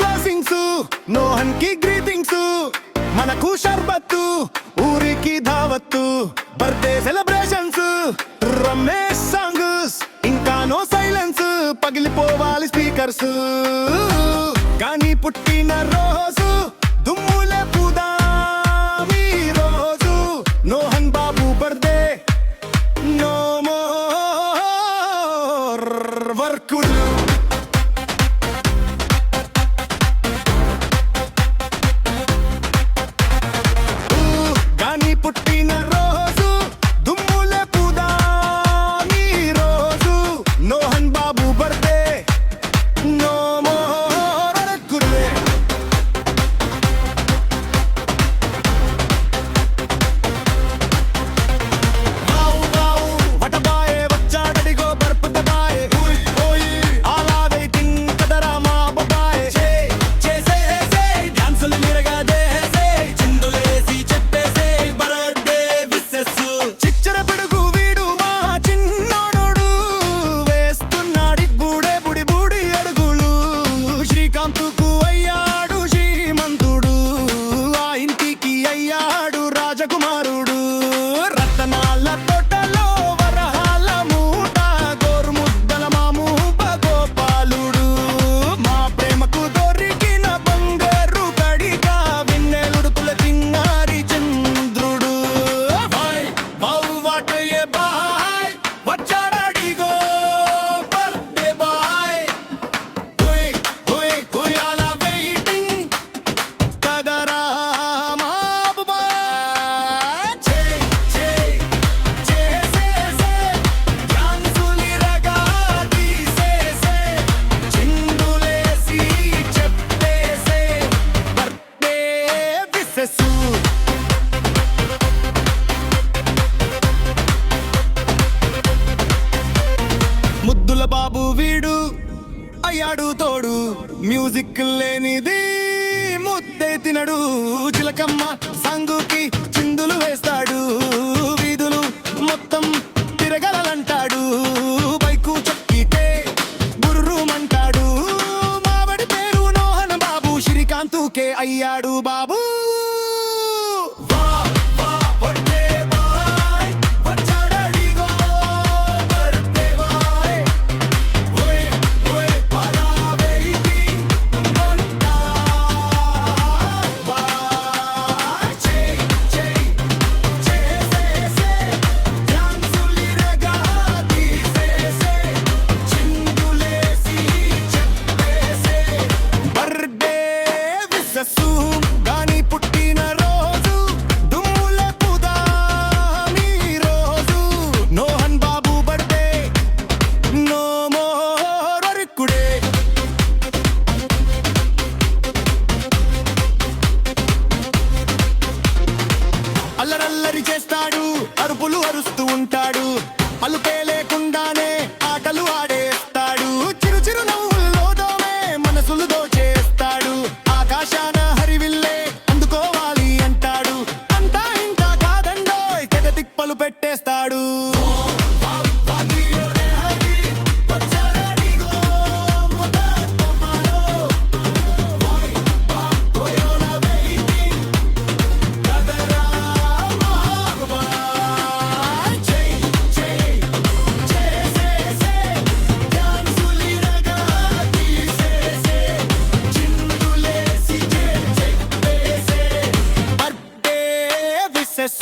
blessings నోహన్ కి greetings మనకు షర్బత్తు ఊరికి ధావత్తు బర్త్డే సెలబ్రేషన్స్ రమేష్ సాంగ్స్ ఇంకా నో సైలెన్స్ పగిలిపోవాలి స్పీకర్స్ కానీ పుట్టిన రోజు దుమ్ములే పుదాం ఈ రోజు నోహన్ బాబు బర్త్డే నో మోర్ వర్కులు పుట్టిన రోజు దుమ్ములే పుదాం ఈ రోజు నోహన్ బాబు బర్త్డే నో మోర్ వర్కులు వావ్ వావ్ వటబాయే వచ్చాడడిగో బర్పుత బాయే ఓయ్ ఓయ్ ఆలా వెయిటింగ్ కదరా మా బాబాయ్ చేసే డాన్సులు నిరగా దేసే చిందులేసి చెప్పేసే బర్త్డే విషెస్ చిచ్చర పిడుగు వీడు మా చిన్నోడు వేస్తున్నాడు బూడే బుడి బుడి అడుగులు శ్రీకాంత్కు అయ్యాడు శ్రీమంతుడు ఆ ఇంటికి అయ్యాడు రాజకుమారుడు రతనాల తోటలో వరహాల మూట గోరుముద్దల మామూప గోపాలుడు మా ప్రేమకు దొరికిన బంగారు కడిక విన్నెలుడుకుల తిన్నారి చంద్రుడు బాయ్ బాయ్ బాయ్ వచ్చాడడిగో బర్త్డే బాయ్ హుయ్ అలా వెయిటింగ్ కదరా మా బాబాయ్ చేసేసే డాన్సులిరగా తీసేసే చిందులేసి చెప్పేసే బర్త్డే విషెస్ ముద్దుల బాబు వీడు అయ్యాడు తోడు మ్యూజిక్ లేనిది ముద్దే తినడు చిలకమ్మ సంగుకి చిందులు వేస్తాడు వీధులు మొత్తం తిరగలంటాడు బైకు చక్కితే బుర్రుమంటాడు మావడి పేరు నోహన్ బాబు శ్రీకాంతుకే అయ్యాడు బాబు బర్త్డే విషెస్ గాని పుట్టిన రోజు దుమ్ములే పుదాం ఈ రోజు నోహన్ బాబు బర్త్డే నో మోర్ వర్కుడే అల్లరల్లరి చేస్తాడు అరుపులు అరుస్తూ ఉంటాడు అలుపే లేకుండానే ఆటలు ఆడేస్తాడు చిరు చిరు నవ్వుల్లో దోమే మనసులు దోచేస్తాడు ఆకాశాన హరివిల్లే అందుకోవాలి అంటాడు అంతా ఇంతా కాదండోయ్ తెగ తిప్పలు పెట్టేస్తాడు బర్త్డే విషెస్